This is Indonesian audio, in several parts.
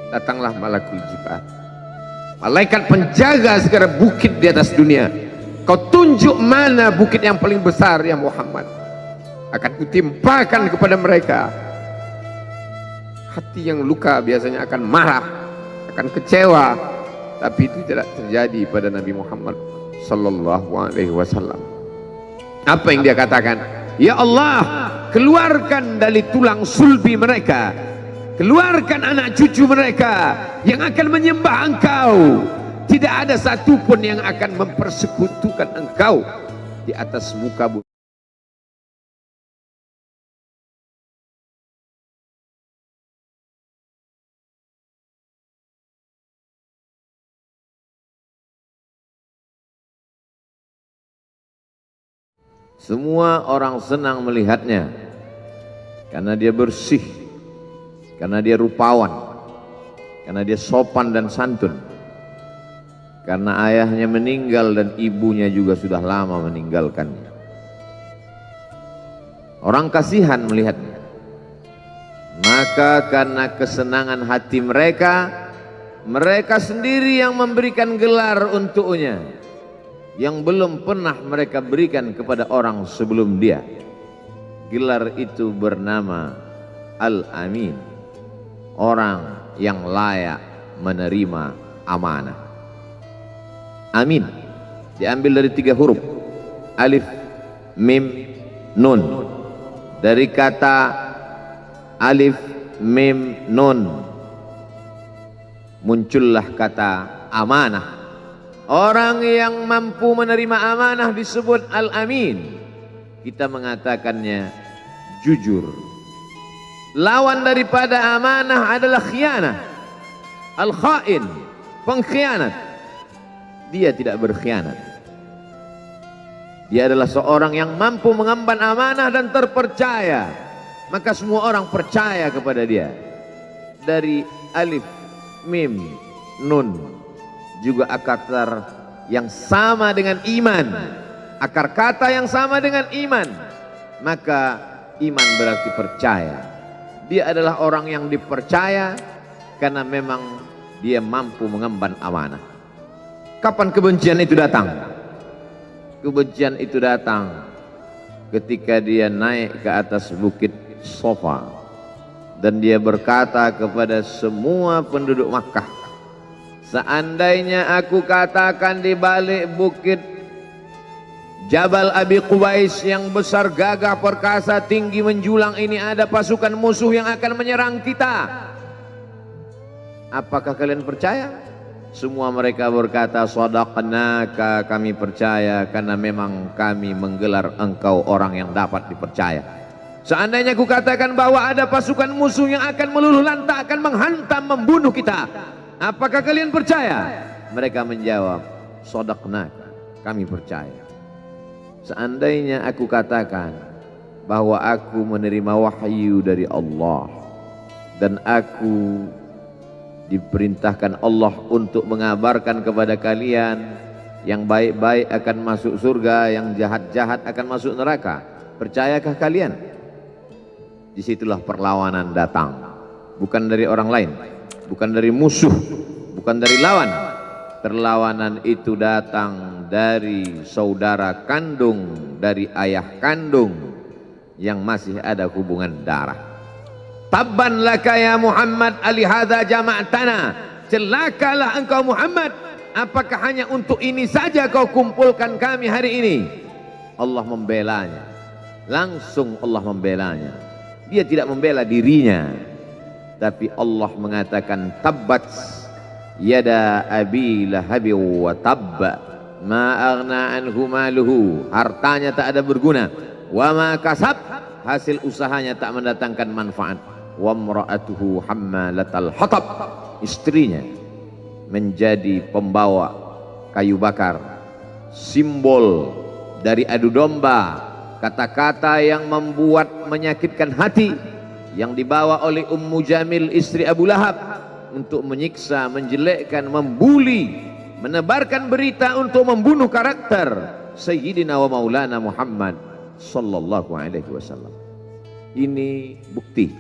Datanglah malakul jibal, malaikat penjaga segala bukit di atas dunia. Kau tunjuk mana bukit yang paling besar ya Muhammad, akan kutimpakan kepada mereka. Hati yang luka biasanya akan marah, akan kecewa, tapi itu tidak terjadi pada Nabi Muhammad sallallahu alaihi wasallam. Apa yang dia katakan? Ya Allah, keluarkan dari tulang sulbi mereka, keluarkan anak cucu mereka yang akan menyembah Engkau. Tidak ada satupun yang akan mempersekutukan Engkau di atas muka bumi. Semua orang senang melihatnya karena dia bersih, karena dia rupawan, karena dia sopan dan santun, karena ayahnya meninggal dan ibunya juga sudah lama meninggalkannya. Orang kasihan melihatnya, maka karena kesenangan hati mereka, mereka sendiri yang memberikan gelar untuknya yang belum pernah mereka berikan kepada orang sebelum dia. Gelar itu bernama Al-Amin, orang yang layak menerima amanah. Amin diambil dari 3 huruf, alif, mim, nun. Dari kata alif, mim, nun muncullah kata amanah. Orang yang mampu menerima amanah disebut Al-Amin. Kita mengatakannya jujur. Lawan daripada amanah adalah khianah, al-khain, pengkhianat. Dia tidak berkhianat. Dia adalah seorang yang mampu mengemban amanah dan terpercaya, maka semua orang percaya kepada dia. Dari alif, mim, nun juga akar yang sama dengan iman, akar kata yang sama dengan iman, maka iman berarti percaya. Dia adalah orang yang dipercaya karena memang dia mampu mengemban amanah. Kapan kebencian itu datang? Kebencian itu datang ketika dia naik ke atas bukit Sofa dan dia berkata kepada semua penduduk Makkah, seandainya aku katakan di balik bukit Jabal Abi Qubais yang besar, gagah, perkasa, tinggi, menjulang ini ada pasukan musuh yang akan menyerang kita, apakah kalian percaya? Semua mereka berkata, shadaqnaka, kami percaya karena memang kami menggelar engkau orang yang dapat dipercaya. Seandainya aku katakan bahwa ada pasukan musuh yang akan meluluh lantakkan, menghantam, membunuh kita, apakah kalian percaya? Mereka menjawab, shadaqnaka, kami percaya. Seandainya aku katakan bahwa aku menerima wahyu dari Allah dan aku diperintahkan Allah untuk mengabarkan kepada kalian yang baik-baik akan masuk surga, yang jahat-jahat akan masuk neraka, percayakah kalian? Disitulah perlawanan datang, bukan dari orang lain, bukan dari musuh, bukan dari lawan. Perlawanan itu datang dari saudara kandung, dari ayah kandung yang masih ada hubungan darah. Tabban laka ya Muhammad alihada jama'tana, celakalah engkau Muhammad, apakah hanya untuk ini saja kau kumpulkan kami hari ini? Allah membelanya, langsung Allah membelanya. Dia tidak membela dirinya, tapi Allah mengatakan tabbat yada abi lahabi wa tabba ma aghna anhu maluhu, hartanya tak ada berguna, wa ma kasab, hasil usahanya tak mendatangkan manfaat, wa imra'atuhu hammalatal hatab, istrinya menjadi pembawa kayu bakar, simbol dari adu domba, kata-kata yang membuat menyakitkan hati yang dibawa oleh Ummu Jamil istri Abu Lahab untuk menyiksa, menjelekkan, membuli, menebarkan berita untuk membunuh karakter Sayyidina wa Maulana Muhammad sallallahu alaihi wasallam. Ini bukti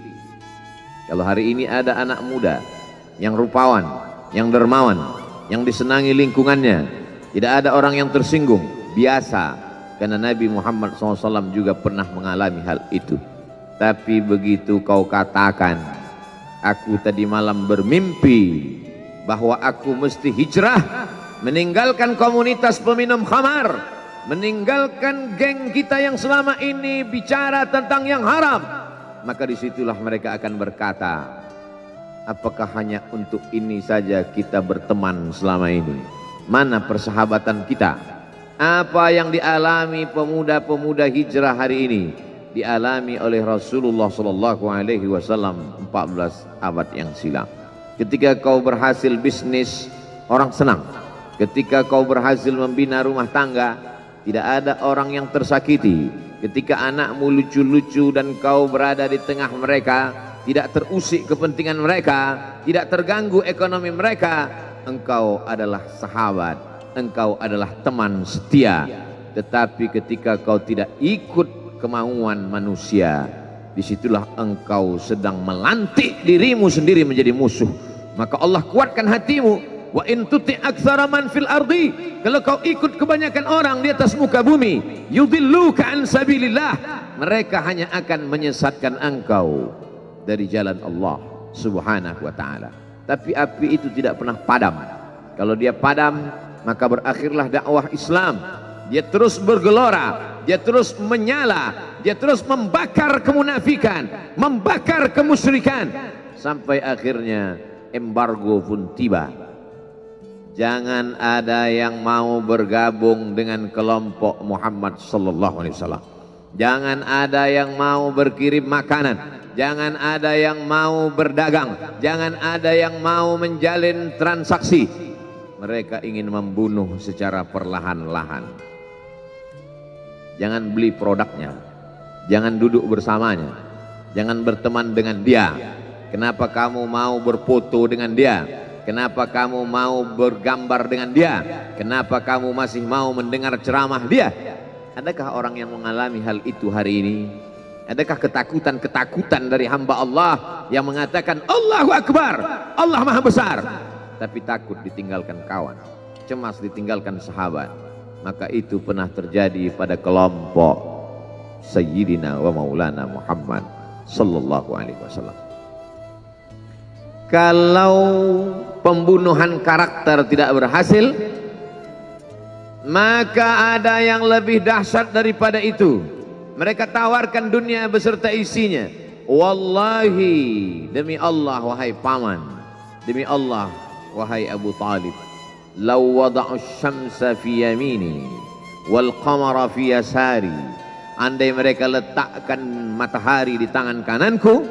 kalau hari ini ada anak muda yang rupawan, yang dermawan, yang disenangi lingkungannya. Tidak ada orang yang tersinggung, biasa, karena Nabi Muhammad SAW juga pernah mengalami hal itu. Tapi begitu kau katakan, aku tadi malam bermimpi bahwa aku mesti hijrah, meninggalkan komunitas peminum khamar, meninggalkan geng kita yang selama ini bicara tentang yang haram, maka disitulah mereka akan berkata, apakah hanya untuk ini saja kita berteman selama ini? Mana persahabatan kita? Apa yang dialami pemuda-pemuda hijrah hari ini dialami oleh Rasulullah SAW 14 abad yang silam. Ketika kau berhasil bisnis, orang senang. Ketika kau berhasil membina rumah tangga, tidak ada orang yang tersakiti. Ketika anakmu lucu-lucu dan kau berada di tengah mereka, tidak terusik kepentingan mereka, tidak terganggu ekonomi mereka, engkau adalah sahabat, engkau adalah teman setia. Tetapi ketika kau tidak ikut kemauan manusia, disitulah engkau sedang melantik dirimu sendiri menjadi musuh. Maka Allah kuatkan hatimu. Wa in tuti aktsara man fil ardi, kalau kau ikut kebanyakan orang di atas muka bumi, yudilluka an sabilillah, mereka hanya akan menyesatkan engkau dari jalan Allah Subhanahu wa taala. Tapi api itu tidak pernah padam. Kalau dia padam, maka berakhirlah dakwah Islam. Dia terus bergelora, dia terus menyala, dia terus membakar kemunafikan, membakar kemusyrikan, sampai akhirnya embargo pun tiba. Jangan ada yang mau bergabung dengan kelompok Muhammad sallallahu alaihi wasallam. Jangan ada yang mau berkirim makanan. Jangan ada yang mau berdagang, jangan ada yang mau menjalin transaksi. Mereka ingin membunuh secara perlahan-lahan. Jangan beli produknya, jangan duduk bersamanya, jangan berteman dengan dia. Kenapa kamu mau berfoto dengan dia? Kenapa kamu mau bergambar dengan dia? Kenapa kamu masih mau mendengar ceramah dia? Adakah orang yang mengalami hal itu hari ini? Adakah ketakutan-ketakutan dari hamba Allah yang mengatakan Allahu Akbar, Allah Maha Besar, tapi takut ditinggalkan kawan, cemas ditinggalkan sahabat? Maka itu pernah terjadi pada kelompok Sayyidina wa Maulana Muhammad sallallahu alaihi wasallam. Kalau pembunuhan karakter tidak berhasil, maka ada yang lebih dahsyat daripada itu. Mereka tawarkan dunia beserta isinya. Wallahi, demi Allah wahai paman, demi Allah wahai Abu Talib, law wada'u syamsa fi yamini wal qamara fi yasari, andai mereka letakkan matahari di tangan kananku,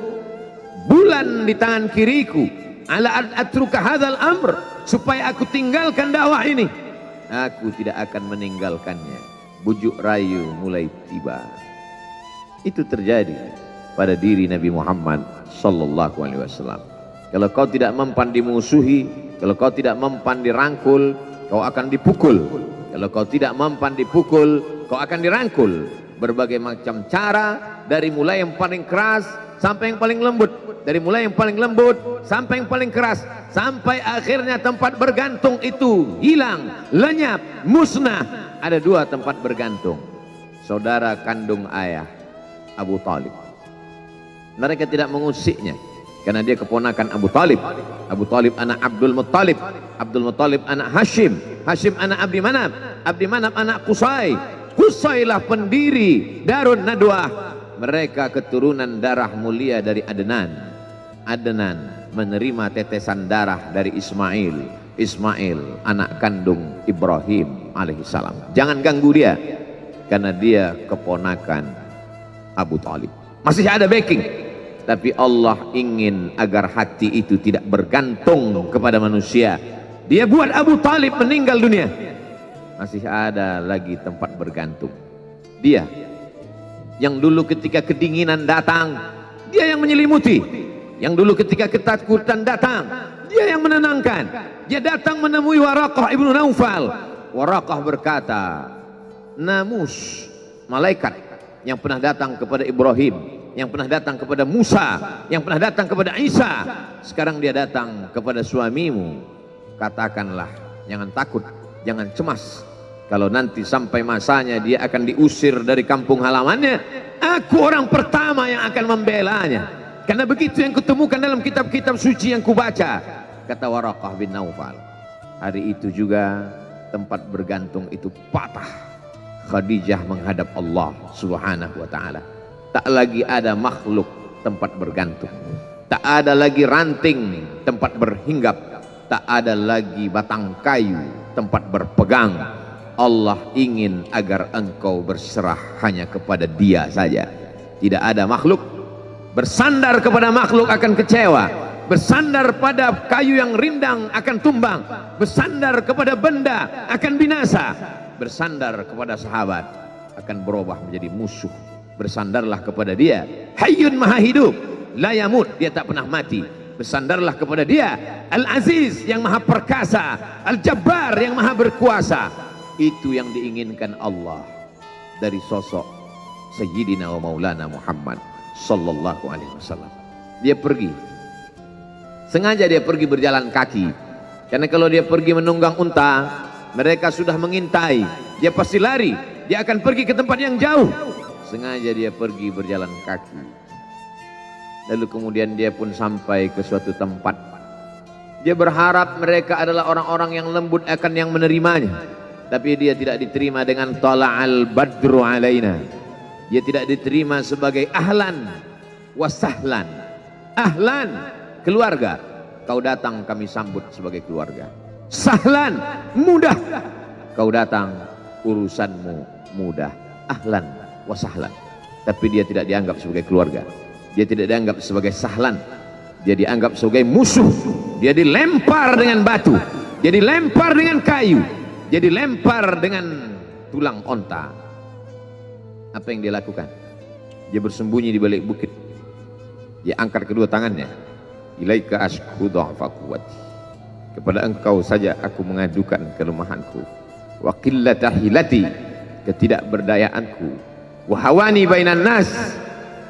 bulan di tangan kiriku, ala an atruka hadzal amr, supaya aku tinggalkan dakwah ini, aku tidak akan meninggalkannya. Bujuk rayu mulai tiba. Itu terjadi pada diri Nabi Muhammad sallallahu alaihi wasallam. Kalau kau tidak mempan dimusuhi, kalau kau tidak mempan dirangkul, kau akan dipukul. Kalau kau tidak mempan dipukul, kau akan dirangkul. Berbagai macam cara, dari mulai yang paling keras sampai yang paling lembut, dari mulai yang paling lembut sampai yang paling keras, sampai akhirnya tempat bergantung itu hilang, lenyap, musnah. Ada dua tempat bergantung, saudara kandung ayah Abu Talib. Mereka tidak mengusiknya karena dia keponakan Abu Talib. Abu Talib anak Abdul Muttalib, Abdul Muttalib anak Hashim, Hashim anak Abdi Manaf, Abdi Manaf anak Qusay, Qusaylah pendiri Darun Nadwah. Mereka keturunan darah mulia dari Adnan. Adnan menerima tetesan darah dari Ismail. Ismail anak kandung Ibrahim alaihissalam. Jangan ganggu dia karena dia keponakan Abu Talib. Masih ada backing, tapi Allah ingin agar hati itu tidak bergantung kepada manusia. Dia buat Abu Talib meninggal dunia, masih ada lagi tempat bergantung. Dia yang dulu ketika kedinginan datang, dia yang menyelimuti. Yang dulu ketika ketakutan datang, dia yang menenangkan. Dia datang menemui Waraqah ibnu Naufal. Waraqah berkata, Namus, malaikat yang pernah datang kepada Ibrahim, yang pernah datang kepada Musa, yang pernah datang kepada Isa, sekarang dia datang kepada suamimu. Katakanlah, jangan takut, jangan cemas. Kalau nanti sampai masanya dia akan diusir dari kampung halamannya, aku orang pertama yang akan membelanya. Karena begitu yang kutemukan dalam kitab-kitab suci yang kubaca. Kata Waraqah bin Naufal. Hari itu juga tempat bergantung itu patah. Khadijah menghadap Allah Subhanahu wa ta'ala. Tak lagi ada makhluk tempat bergantung. Tak ada lagi ranting tempat berhinggap. Tak ada lagi batang kayu tempat berpegang. Allah ingin agar engkau berserah hanya kepada Dia saja. Tidak ada makhluk. Bersandar kepada makhluk akan kecewa. Bersandar pada kayu yang rindang akan tumbang. Bersandar kepada benda akan binasa. Bersandar kepada sahabat akan berubah menjadi musuh. Bersandarlah kepada Dia, Hayyun Maha Hidup, la yamut, Dia tak pernah mati. Bersandarlah kepada Dia, Al-Aziz yang Maha Perkasa, Al-Jabbar yang Maha Berkuasa. Itu yang diinginkan Allah dari sosok Sayyidina wa Maulana Muhammad sallallahu alaihi wasallam. Dia pergi, sengaja dia pergi berjalan kaki, karena kalau dia pergi menunggang unta, mereka sudah mengintai, dia pasti lari, dia akan pergi ke tempat yang jauh. Sengaja dia pergi berjalan kaki. Lalu kemudian dia pun sampai ke suatu tempat. Dia berharap mereka adalah orang-orang yang lembut akan yang menerimanya. Tapi dia tidak diterima dengan tala'al badru alaina. Dia tidak diterima sebagai ahlan wasahlan. Ahlan, keluarga, kau datang kami sambut sebagai keluarga. Sahlan, mudah, kau datang urusanmu mudah. Ahlan wasahlan. Tapi dia tidak dianggap sebagai keluarga. Dia tidak dianggap sebagai sahlan. Dia dianggap sebagai musuh. Dia dilempar dengan batu. Dia dilempar dengan kayu. Dia dilempar dengan tulang onta. Apa yang dia lakukan? Dia bersembunyi di balik bukit. Dia angkat kedua tangannya. Ilaika ashku dha'fa quwwati. Kepada engkau saja aku mengadukan kelemahanku. Wa qillata hilati, ketidakberdayaanku. Wa hawani bainan nas,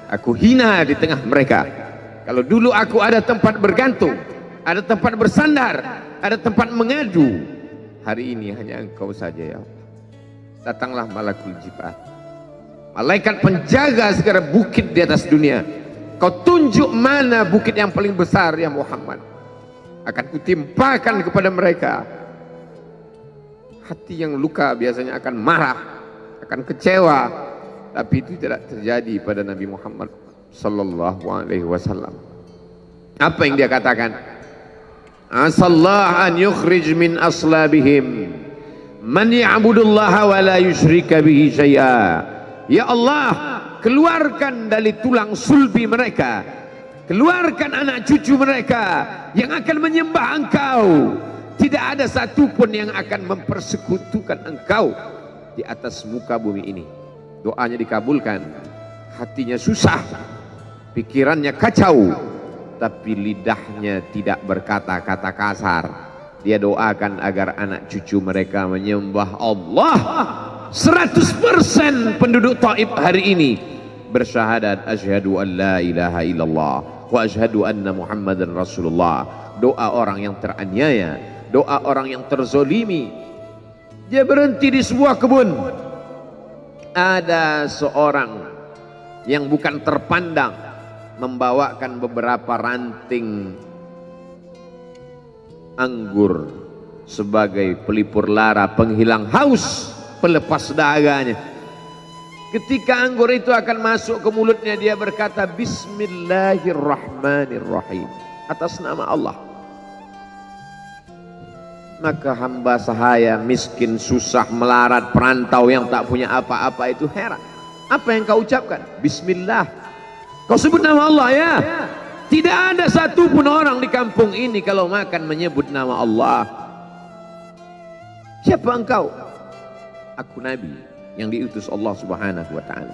aku hina di tengah mereka. Kalau dulu aku ada tempat bergantung, ada tempat bersandar, ada tempat mengadu, hari ini hanya engkau saja ya Allah. Datanglah malakul jibal, malaikat penjaga segala bukit di atas dunia. Kau tunjuk mana bukit yang paling besar ya Muhammad. Akan kutimpakan kepada mereka. Hati yang luka biasanya akan marah, akan kecewa. Tapi itu tidak terjadi pada Nabi Muhammad sallallahu alaihi wasallam. Apa yang dia katakan? Asallah an yukhrij min aslabihim man ya'budullaha wa la yusyrika bihi syai'a. Ya Allah, keluarkan dari tulang sulbi mereka, keluarkan anak cucu mereka yang akan menyembah engkau. Tidak ada satupun yang akan mempersekutukan engkau di atas muka bumi ini. Doanya dikabulkan, hatinya susah, pikirannya kacau, tapi lidahnya tidak berkata-kata kasar. Dia doakan agar anak cucu mereka menyembah Allah. 100% penduduk Taif hari ini bersyahadat asyhadu an la ilaha illallah wa asyhadu anna Muhammadan Rasulullah. Doa orang yang teraniaya, doa orang yang terzolimi. Dia berhenti di sebuah kebun. Ada seorang yang bukan terpandang membawakan beberapa ranting anggur sebagai pelipur lara, penghilang haus, pelepas dahaganya. Ketika anggur itu akan masuk ke mulutnya, dia berkata Bismillahirrahmanirrahim, atas nama Allah. Maka hamba sahaya miskin, susah, melarat, perantau yang tak punya apa-apa itu heran. Apa yang kau ucapkan? Bismillah. Kau sebut nama Allah ya. Tidak ada satupun orang di kampung ini kalau makan menyebut nama Allah. Siapa engkau? Aku Nabi yang diutus Allah Subhanahu wa ta'ala.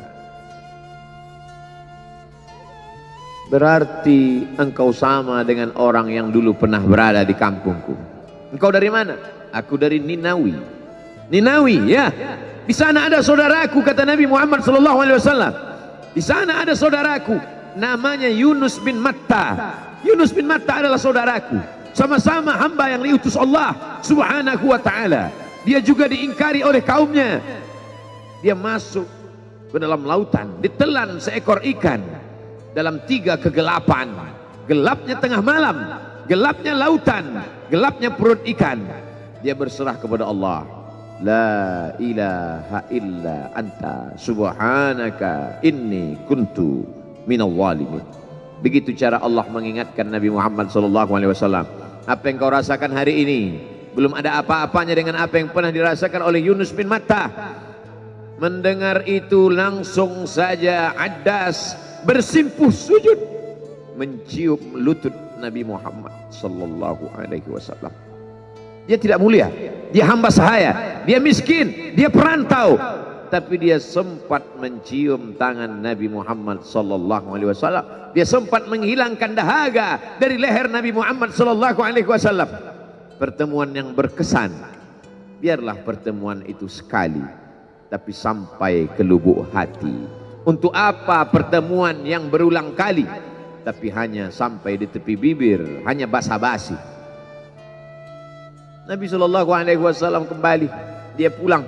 Berarti engkau sama dengan orang yang dulu pernah berada di kampungku. Engkau dari mana? Aku dari Ninawi. Ninawi ya. Di sana ada saudaraku, kata Nabi Muhammad sallallahu alaihi wasallam. Di sana ada saudaraku namanya Yunus bin Matta. Yunus bin Matta adalah saudaraku. Sama-sama hamba yang diutus Allah Subhanahu wa ta'ala. Dia juga diingkari oleh kaumnya. Dia masuk ke dalam lautan, ditelan seekor ikan dalam 3 kegelapan. Gelapnya tengah malam, gelapnya lautan, gelapnya perut ikan. Dia berserah kepada Allah. La ilaha illa anta subhanaka inni kuntu minal zalimin. Begitu cara Allah mengingatkan Nabi Muhammad SAW. Apa yang kau rasakan hari ini belum ada apa-apanya dengan apa yang pernah dirasakan oleh Yunus bin Matta. Mendengar itu langsung saja Addas bersimpuh sujud mencium lutut Nabi Muhammad SAW. Dia tidak mulia, dia hamba sahaya, dia miskin, dia perantau, tapi dia sempat mencium tangan Nabi Muhammad SAW. Dia sempat menghilangkan dahaga dari leher Nabi Muhammad SAW. Pertemuan yang berkesan. Biarlah pertemuan itu sekali, tapi sampai ke lubuk hati. Untuk apa pertemuan yang berulang kali, tapi hanya sampai di tepi bibir, hanya basa-basi. Nabi SAW kembali, dia pulang.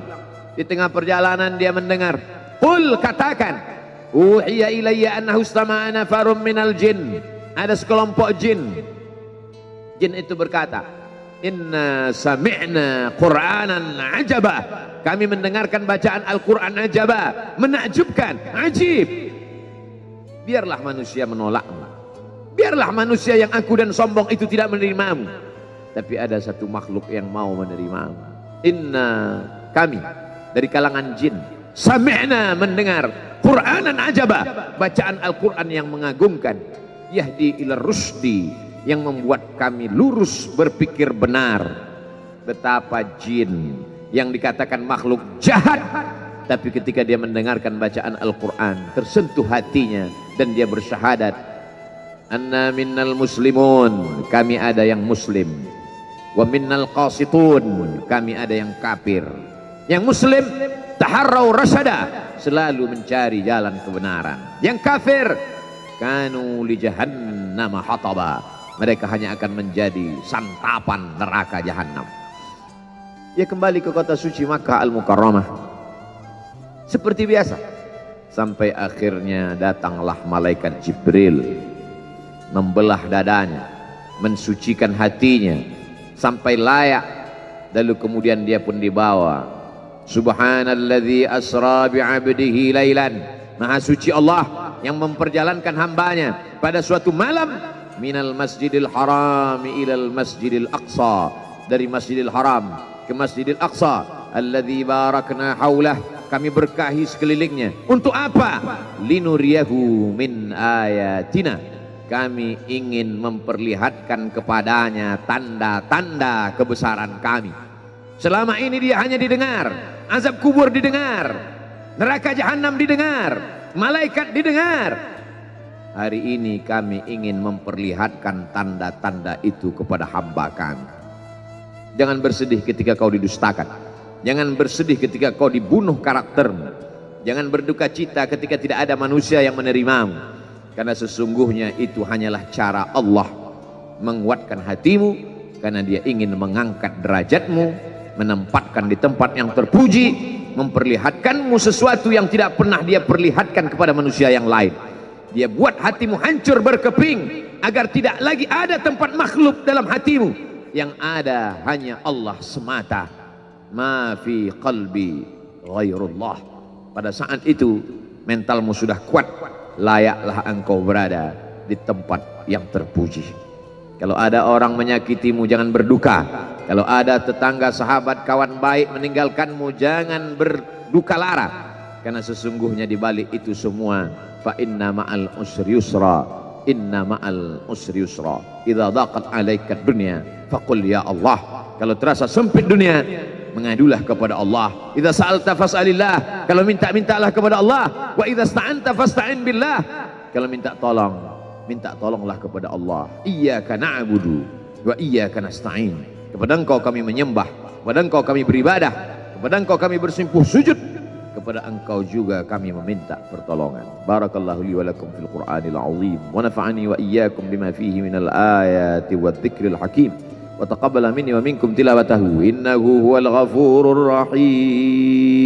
Di tengah perjalanan dia mendengar, qul, katakan, uhiya ilayya annahu istama'ana farum minal jin. Ada sekelompok jin. Jin itu berkata, inna sami'na qur'anan ajaba. Kami mendengarkan bacaan Al-Quran ajaba, menakjubkan, ajib. Biarlah manusia menolakmu, biarlah manusia yang aku dan sombong itu tidak menerimamu, tapi ada satu makhluk yang mau menerimamu. Inna, kami dari kalangan jin, sami'na, mendengar, Qur'anan ajaba, bacaan Al-Quran yang mengagumkan, yahdi ila rusdi, yang membuat kami lurus berpikir benar. Betapa jin yang dikatakan makhluk jahat, tapi ketika dia mendengarkan bacaan Al-Quran tersentuh hatinya dan dia bersyahadat, anna minnal muslimun, kami ada yang muslim, wa minnal qasitun, kami ada yang kafir. Yang muslim taharrau rasyada, selalu mencari jalan kebenaran. Yang kafir kanu li jahannam hataba, mereka hanya akan menjadi santapan neraka jahanam. Dia kembali ke kota suci Makkah Al-Mukarramah seperti biasa, sampai akhirnya datanglah malaikat Jibril membelah dadanya, mensucikan hatinya sampai layak, lalu kemudian dia pun dibawa. Subhanalladzi asra bi'abdihi lailan, maha suci Allah yang memperjalankan hambanya pada suatu malam, minal masjidil haram ilal masjidil aqsa, dari masjidil haram ke Masjidil Aqsa, alladzi barakna haulah, kami berkahi sekelilingnya. Untuk apa? Linuriyahu min ayatina, kami ingin memperlihatkan kepadanya tanda-tanda kebesaran kami. Selama ini dia hanya didengar, azab kubur didengar, neraka jahanam didengar, malaikat didengar. Hari ini kami ingin memperlihatkan tanda-tanda itu kepada hamba kami. Jangan bersedih ketika kau didustakan, jangan bersedih ketika kau dibunuh karaktermu, jangan berduka cita ketika tidak ada manusia yang menerimamu, karena sesungguhnya itu hanyalah cara Allah menguatkan hatimu, karena dia ingin mengangkat derajatmu, menempatkan di tempat yang terpuji, memperlihatkanmu sesuatu yang tidak pernah dia perlihatkan kepada manusia yang lain. Dia buat hatimu hancur berkeping agar tidak lagi ada tempat makhluk dalam hatimu, yang ada hanya Allah semata. Ma fi qalbi ghairullah. Pada saat itu mentalmu sudah kuat, layaklah engkau berada di tempat yang terpuji. Kalau ada orang menyakitimu, jangan berduka. Kalau ada tetangga, sahabat, kawan baik meninggalkanmu, jangan berduka lara, karena sesungguhnya di balik itu semua, fa inna ma'al usri yusra, inna ma'al usri yusra, idza daqat 'alaika dunya faqul ya Allah. Kalau terasa sempit dunia, mengadulah kepada Allah. Idza sa'alta fas'alillah, kalau minta-mintalah kepada Allah. Wa idza sta'anta fasta'in billah, kalau minta tolong, minta tolonglah kepada Allah. Iyyaka na'budu wa iyyaka nasta'in, kepada Engkau kami menyembah, kepada Engkau kami beribadah, kepada Engkau kami bersimpuh sujud, kepada engkau juga kami meminta pertolongan. Barakallahu li wa lakum fil Qur'anil azim wa nafa'ani wa iyyakum bima fihi minal ayati wadh-dhikril hakim wa taqabbala minni wa minkum tilawatahu innahu huwal ghafurur rahim.